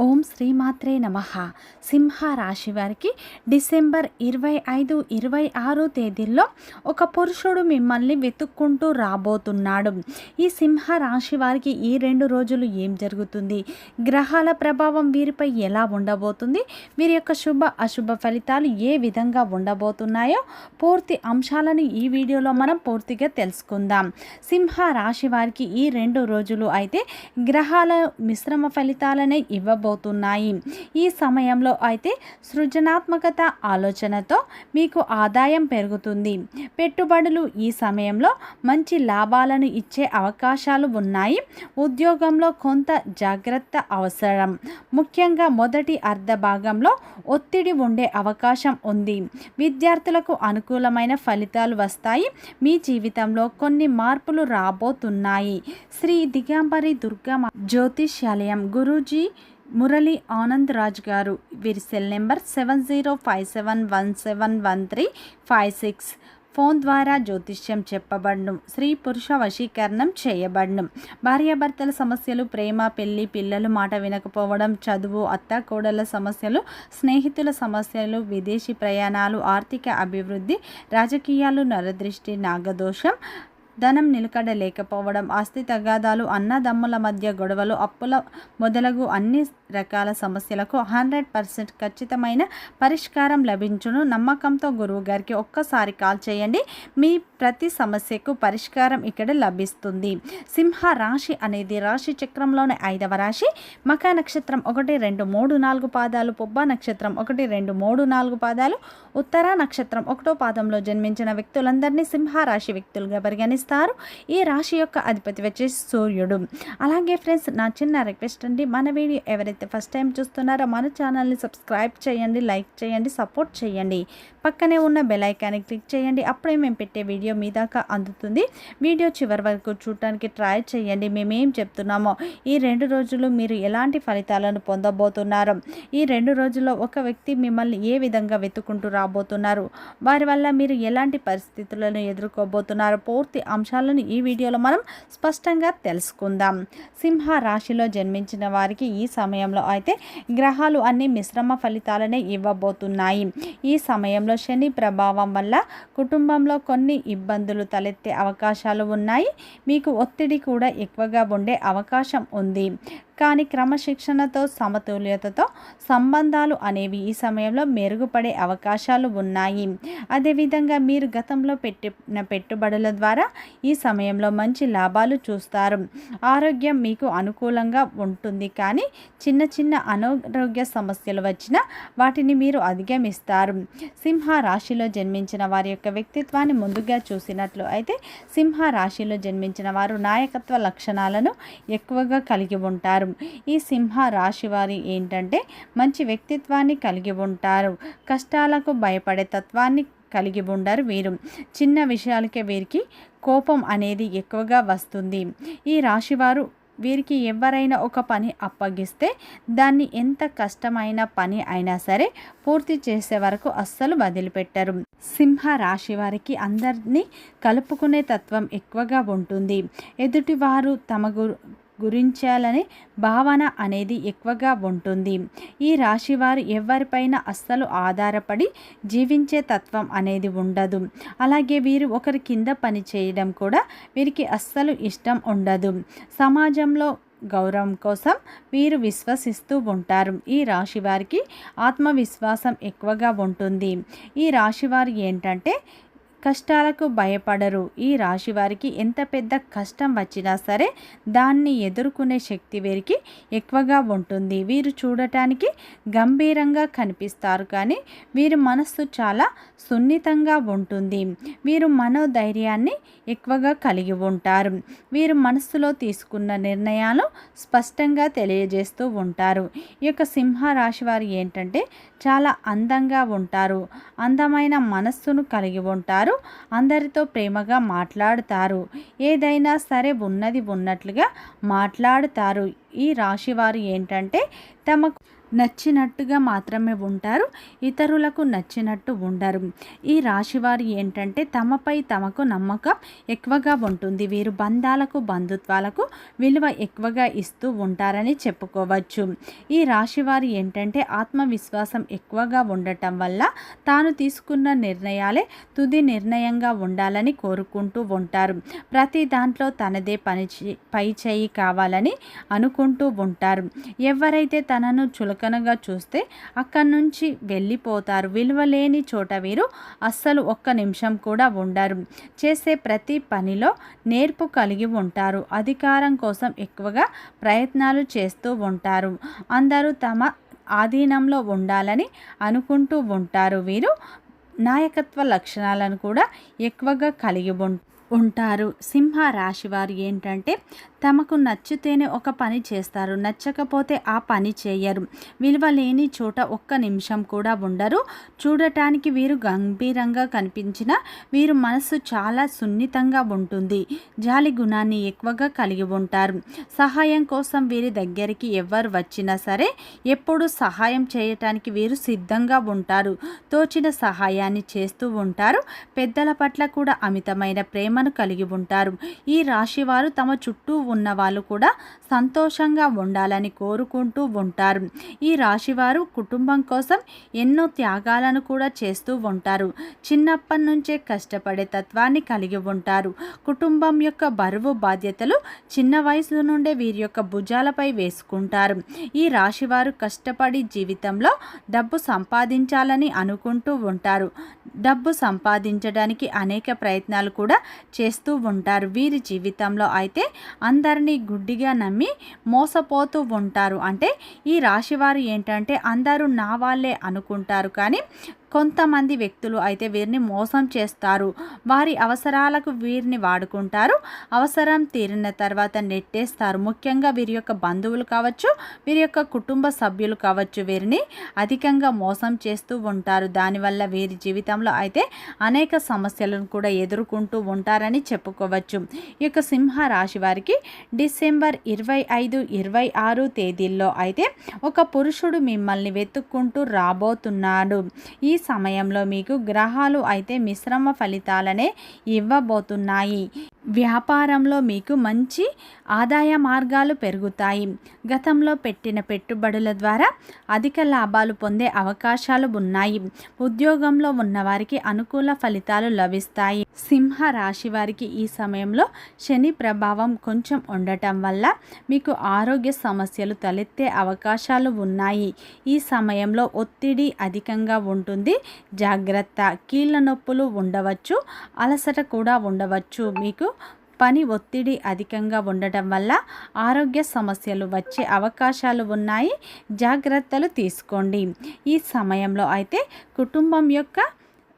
ఓం శ్రీమాత్రే నమః. సింహ రాశి వారికి డిసెంబర్ 25, 26 తేదీల్లో ఒక పురుషుడు మిమ్మల్ని వెతుక్కుంటూ రాబోతున్నాడు. ఈ సింహ రాశి వారికి ఈ 2 రోజులు ఏం జరుగుతుంది, గ్రహాల ప్రభావం వీరిపై ఎలా ఉండబోతుంది, వీరి యొక్క శుభ అశుభ ఫలితాలు ఏ విధంగా ఉండబోతున్నాయో పూర్తి అంశాలను ఈ వీడియోలో మనం పూర్తిగా తెలుసుకుందాం. సింహ రాశి వారికి ఈ 2 రోజులు అయితే గ్రహాల మిశ్రమ ఫలితాలనే ఇవ్వబోతున్నాయి. ఈ సమయంలో అయితే సృజనాత్మకత ఆలోచనతో మీకు ఆదాయం పెరుగుతుంది. పెట్టుబడులు ఈ సమయంలో మంచి లాభాలను ఇచ్చే అవకాశాలు ఉన్నాయి. ఉద్యోగంలో కొంత జాగ్రత్త అవసరం. ముఖ్యంగా మొదటి అర్ధ భాగంలో ఒత్తిడి ఉండే అవకాశం ఉంది. విద్యార్థులకు అనుకూలమైన ఫలితాలు వస్తాయి. మీ జీవితంలో కొన్ని మార్పులు రాబోతున్నాయి. శ్రీ దిగంబరి దుర్గా జ్యోతిష్యాలయం గురూజీ మురళీ ఆనంద్ రాజ్ గారు. వీరి సెల్ నెంబర్ 7057171356. ఫోన్ ద్వారా జ్యోతిష్యం చెప్పబడను. స్త్రీ పురుష వశీకరణం చేయబడను. భార్యాభర్తల సమస్యలు, ప్రేమ, పెళ్లి, పిల్లలు మాట వినకపోవడం, చదువు, అత్తాకోడళ్ళ సమస్యలు, స్నేహితుల సమస్యలు, విదేశీ ప్రయాణాలు, ఆర్థిక అభివృద్ధి, రాజకీయాలు, నరదృష్టి, నాగదోషం, ధనం నిలకడ లేకపోవడం, ఆస్తి తగాదాలు, అన్నదమ్ముల మధ్య గొడవలు, అప్పుల మొదలగు అన్ని రకాల సమస్యలకు 100% ఖచ్చితమైన పరిష్కారం లభించును. నమ్మకంతో గురువు గారికి ఒక్కసారి కాల్ చేయండి. మీ ప్రతి సమస్యకు పరిష్కారం ఇక్కడ లభిస్తుంది. సింహ రాశి అనేది రాశి చక్రంలోని 5వ రాశి. మఖ నక్షత్రం 1, 2, 3, 4 పాదాలు, పుబ్బ నక్షత్రం 1, 2, 3, 4 పాదాలు, ఉత్తర నక్షత్రం 1వ పాదంలో జన్మించిన వ్యక్తులందరినీ సింహ రాశి వ్యక్తులుగా పరిగణిస్తారు. ఈ రాశి యొక్క అధిపతి వచ్చేసి సూర్యుడు. అలాగే ఫ్రెండ్స్, నా చిన్న రిక్వెస్ట్ అండి, మన వీడియో ఎవరైతే ఫస్ట్ టైం చూస్తున్నారో మన ఛానల్ని సబ్స్క్రైబ్ చేయండి, లైక్ చేయండి, సపోర్ట్ చేయండి. పక్కనే ఉన్న బెల్ ఐకాన్ని క్లిక్ చేయండి. అప్పుడే మేము పెట్టే వీడియో మీ దాకా అందుతుంది. వీడియో చివరి వరకు చూడటానికి ట్రై చేయండి. మేమేం చెప్తున్నామో ఈ 2 రోజులు మీరు ఎలాంటి ఫలితాలను పొందబోతున్నారో, ఈ 2 రోజుల్లో ఒక వ్యక్తి మిమ్మల్ని ఏ విధంగా వెతుకుంటూ రాబోతున్నారు, వారి వల్ల మీరు ఎలాంటి పరిస్థితులను ఎదుర్కోబోతున్నారు, పూర్తి అంశాలను ఈ వీడియోలో మనం స్పష్టంగా తెలుసుకుందాం. సింహ రాశిలో జన్మించిన వారికి ఈ సమయంలో అయితే గ్రహాలు అన్ని మిశ్రమ ఫలితాలనే ఇవ్వబోతున్నాయి. ఈ సమయంలో శని ప్రభావం వల్ల కుటుంబంలో కొన్ని ఇబ్బందులు తలెత్తే అవకాశాలు ఉన్నాయి. మీకు ఒత్తిడి కూడా ఎక్కువగా ఉండే అవకాశం ఉంది. కానీ క్రమశిక్షణతో, సమతుల్యతతో సంబంధాలు అనేవి ఈ సమయంలో మెరుగుపడే అవకాశాలు ఉన్నాయి. అదేవిధంగా మీరు గతంలో పెట్టిన పెట్టుబడుల ద్వారా ఈ సమయంలో మంచి లాభాలు చూస్తారు. ఆరోగ్యం మీకు అనుకూలంగా ఉంటుంది. కానీ చిన్న చిన్న అనారోగ్య సమస్యలు వచ్చినా వాటిని మీరు అధిగమిస్తారు. సింహ రాశిలో జన్మించిన వారి యొక్క వ్యక్తిత్వాన్ని ముందుగా చూసినట్లు అయితే సింహ రాశిలో జన్మించిన వారు నాయకత్వ లక్షణాలను ఎక్కువగా కలిగి ఉంటారు. ఈ సింహ రాశి వారి ఏంటంటే మంచి వ్యక్తిత్వాన్ని కలిగి ఉంటారు. కష్టాలకు భయపడే తత్వాన్ని కలిగి ఉండరు. వీరు చిన్న విషయాలకే వీరికి కోపం అనేది ఎక్కువగా వస్తుంది. ఈ రాశివారు వీరికి ఎవరైనా ఒక పని అప్పగిస్తే దాన్ని ఎంత కష్టమైన పని అయినా సరే పూర్తి చేసే వరకు అస్సలు వదిలిపెట్టరు. సింహ రాశి వారికి అందరినీ కలుపుకునే తత్వం ఎక్కువగా ఉంటుంది. ఎదుటివారు తమ గురించాలనే భావన అనేది ఎక్కువగా ఉంటుంది. ఈ రాశివారు ఎవరిపైన అస్సలు ఆధారపడి జీవించే తత్వం అనేది ఉండదు. అలాగే వీరు ఒకరి కింద పని చేయడం కూడా వీరికి అస్సలు ఇష్టం ఉండదు. సమాజంలో గౌరవం కోసం వీరు విశ్వసిస్తూ ఉంటారు. ఈ రాశి వారికి ఆత్మవిశ్వాసం ఎక్కువగా ఉంటుంది. ఈ రాశివారు ఏంటంటే కష్టాలకు భయపడరు. ఈ రాశి వారికి ఎంత పెద్ద కష్టం వచ్చినా సరే దాన్ని ఎదుర్కొనే శక్తి వీరికి ఎక్కువగా ఉంటుంది. వీరు చూడటానికి గంభీరంగా కనిపిస్తారు, కానీ వీరి మనస్సు చాలా సున్నితంగా ఉంటుంది. వీరు మనోధైర్యాన్ని ఎక్కువగా కలిగి ఉంటారు. వీరు మనస్సులో తీసుకున్న నిర్ణయాలు స్పష్టంగా తెలియజేస్తూ ఉంటారు. ఈ యొక్క సింహ రాశి వారు ఏంటంటే చాలా అందంగా ఉంటారు. అందమైన మనస్సును కలిగి ఉంటారు. అందరితో ప్రేమగా మాట్లాడుతారు. ఏదైనా సరే ఉన్నది ఉన్నట్లుగా మాట్లాడుతారు. ఈ రాశివారు ఏంటంటే తమకు నచ్చినట్టుగా మాత్రమే ఉంటారు, ఇతరులకు నచ్చినట్టు ఉండరు. ఈ రాశివారు ఏంటంటే తమపై తమకు నమ్మకం ఎక్కువగా ఉంటుంది. వీరు బంధాలకు బంధుత్వాలకు విలువ ఎక్కువగా ఇస్తూ ఉంటారని చెప్పుకోవచ్చు. ఈ రాశివారు ఏంటంటే ఆత్మవిశ్వాసం ఎక్కువగా ఉండటం వల్ల తాను తీసుకున్న నిర్ణయాలే తుది నిర్ణయంగా ఉండాలని కోరుకుంటూ ఉంటారు. ప్రతి దాంట్లో తనదే పై చేయి కావాలని అనుకుంటూ ఉంటారు. ఎవరైతే తనను చులకనగా చూస్తే అక్కడి నుంచి వెళ్ళిపోతారు. విలువలేని చోట వీరు అస్సలు ఒక్క నిమిషం కూడా ఉండరు. చేసే ప్రతి పనిలో నేర్పు కలిగి ఉంటారు. అధికారం కోసం ఎక్కువగా ప్రయత్నాలు చేస్తూ ఉంటారు. అందరూ తమ ఆధీనంలో ఉండాలని అనుకుంటూ ఉంటారు. వీరు నాయకత్వ లక్షణాలను కూడా ఎక్కువగా కలిగి ఉంటారు. సింహ రాశి వారు ఏంటంటే తమకు నచ్చితేనే ఒక పని చేస్తారు, నచ్చకపోతే ఆ పని చేయరు. విలువ లేని చోట ఒక్క నిమిషం కూడా ఉండరు. చూడటానికి వీరు గంభీరంగా కనిపించిన వీరు మనసు చాలా సున్నితంగా ఉంటుంది. జాలి గుణాన్ని ఎక్కువగా కలిగి ఉంటారు. సహాయం కోసం వీరి దగ్గరికి ఎవరు వచ్చినా సరే ఎప్పుడు సహాయం చేయటానికి వీరు సిద్ధంగా ఉంటారు. తోచిన సహాయాన్ని చేస్తూ ఉంటారు. పెద్దల పట్ల కూడా అమితమైన ప్రేమను కలిగి ఉంటారు. ఈ రాశి వారు తమ చుట్టూ ఉన్న వాళ్ళు కూడా సంతోషంగా ఉండాలని కోరుకుంటూ ఉంటారు. ఈ రాశివారు కుటుంబం కోసం ఎన్నో త్యాగాలను కూడా చేస్తూ ఉంటారు. చిన్నప్పటి నుంచే కష్టపడే తత్వాన్ని కలిగి ఉంటారు. కుటుంబం యొక్క బరువు బాధ్యతలు చిన్న వయసు నుండే వీరి యొక్క భుజాలపై వేసుకుంటారు. ఈ రాశివారు కష్టపడి జీవితంలో డబ్బు సంపాదించాలని అనుకుంటూ ఉంటారు. డబ్బు సంపాదించడానికి అనేక ప్రయత్నాలు కూడా చేస్తూ ఉంటారు. వీరి జీవితంలో అయితే అందరినీ గుడ్డిగా నమ్మి మోసపోతూ ఉంటారు. అంటే ఈ రాశివారు ఏంటంటే అందరూ నా వాళ్ళే అనుకుంటారు, కానీ కొంతమంది వ్యక్తులు అయితే వీరిని మోసం చేస్తారు. వారి అవసరాలకు వీరిని వాడుకుంటారు. అవసరం తీరిన తర్వాత నెట్టేస్తారు. ముఖ్యంగా వీరి యొక్క బంధువులు కావచ్చు, వీరి యొక్క కుటుంబ సభ్యులు కావచ్చు, వీరిని అధికంగా మోసం చేస్తూ ఉంటారు. దానివల్ల వీరి జీవితంలో అయితే అనేక సమస్యలను కూడా ఎదుర్కొంటూ ఉంటారని చెప్పుకోవచ్చు. ఈ యొక్క సింహ రాశి వారికి డిసెంబర్ 25, 26 తేదీల్లో అయితే ఒక పురుషుడు మిమ్మల్ని వెతుక్కుంటూ రాబోతున్నాడు. ఈ సమయంలో మీకు గ్రహాలు అయితే మిశ్రమ ఫలితాలనే ఇవ్వబోతున్నాయి. వ్యాపారంలో మీకు మంచి ఆదాయ మార్గాలు పెరుగుతాయి. గతంలో పెట్టిన పెట్టుబడుల ద్వారా అధిక లాభాలు పొందే అవకాశాలు ఉన్నాయి. ఉద్యోగంలో ఉన్నవారికి అనుకూల ఫలితాలు లభిస్తాయి. సింహ రాశి వారికి ఈ సమయంలో శని ప్రభావం కొంచెం ఉండటం వల్ల మీకు ఆరోగ్య సమస్యలు తలెత్తే అవకాశాలు ఉన్నాయి. ఈ సమయంలో ఒత్తిడి అధికంగా ఉంటుంది. జాగ్రత్త. కీళ్ళ నొప్పులు ఉండవచ్చు, అలసట కూడా ఉండవచ్చు. మీకు పని ఒత్తిడి అధికంగా ఉండటం వల్ల ఆరోగ్య సమస్యలు వచ్చే అవకాశాలు ఉన్నాయి. జాగ్రత్తలు తీసుకోండి. ఈ సమయంలో అయితే కుటుంబం యొక్క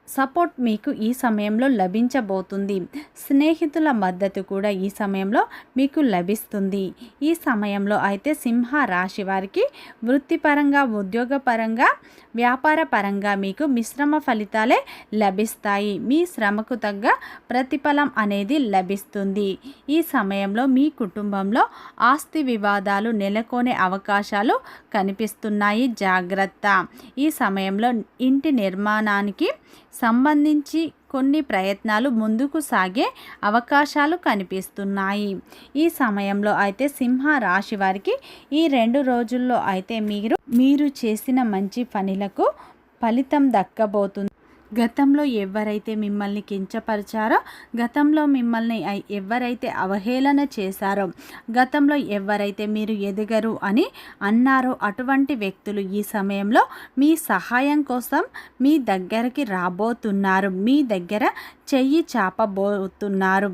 సపోర్ట్ మీకు ఈ సమయంలో లభించబోతుంది. స్నేహితుల మద్దతు కూడా ఈ సమయంలో మీకు లభిస్తుంది. ఈ సమయంలో అయితే సింహ రాశి వారికి వృత్తిపరంగా, ఉద్యోగపరంగా, వ్యాపార పరంగా మీకు మిశ్రమ ఫలితాలే లభిస్తాయి. మీ శ్రమకు తగ్గ ప్రతిఫలం అనేది లభిస్తుంది. ఈ సమయంలో మీ కుటుంబంలో ఆస్తి వివాదాలు నెలకొనే అవకాశాలు కనిపిస్తున్నాయి. జాగ్రత్త. ఈ సమయంలో ఇంటి నిర్మాణానికి సంబంధించి కొన్ని ప్రయత్నాలు ముందుకు సాగే అవకాశాలు కనిపిస్తున్నాయి. ఈ సమయంలో అయితే సింహ రాశి వారికి ఈ 2 రోజుల్లో అయితే మీరు చేసిన మంచి పనులకు ఫలితం దక్కబోతుంది. గతంలో ఎవరైతే మిమ్మల్ని కించపరిచారో, గతంలో మిమ్మల్ని ఎవరైతే అవహేళన చేశారో, గతంలో ఎవరైతే మీరు ఎదగరు అని అన్నారో అటువంటి వ్యక్తులు ఈ సమయంలో మీ సహాయం కోసం మీ దగ్గరికి రాబోతున్నారు. మీ దగ్గర చెయ్యి చాపబోతున్నారు.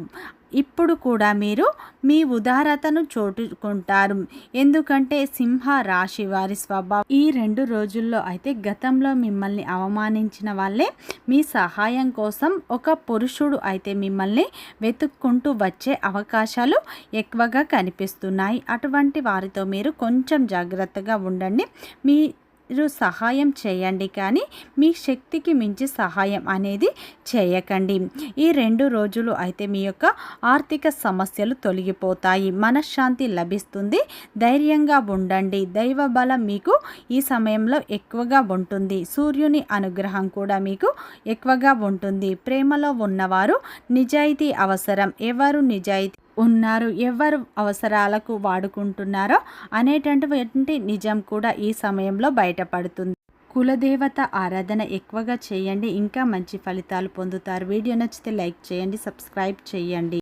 ఇప్పుడు కూడా మీరు మీ ఉదారతను చూటుకుంటారు. ఎందుకంటే సింహ రాశి వారి స్వభావం ఈ 2 రోజుల్లో అయితే గతంలో మిమ్మల్ని అవమానించిన వాళ్ళే మీ సహాయం కోసం ఒక పురుషుడు అయితే మిమ్మల్ని వెతుక్కుంటూ వచ్చే అవకాశాలు ఎక్కువగా కనిపిస్తున్నాయి. అటువంటి వారితో మీరు కొంచెం జాగ్రత్తగా ఉండండి. మీ మీరు సహాయం చేయండి, కానీ మీ శక్తికి మించి సహాయం అనేది చేయకండి. ఈ 2 రోజులు అయితే మీ యొక్క ఆర్థిక సమస్యలు తొలగిపోతాయి, మనశ్శాంతి లభిస్తుంది. ధైర్యంగా ఉండండి. దైవ బలం మీకు ఈ సమయంలో ఎక్కువగా ఉంటుంది. సూర్యుని అనుగ్రహం కూడా మీకు ఎక్కువగా ఉంటుంది. ప్రేమలో ఉన్నవారు నిజాయితీ అవసరం. ఎవరు నిజాయితీ ఉన్నారు, ఎవరు అవసరాలకు వాడుకుంటున్నారో అనేటటువంటి నిజం కూడా ఈ సమయంలో బయటపడుతుంది. కులదేవత ఆరాధన ఎక్కువగా చేయండి, ఇంకా మంచి ఫలితాలు పొందుతారు. వీడియో నచ్చితే లైక్ చేయండి, సబ్స్క్రైబ్ చేయండి.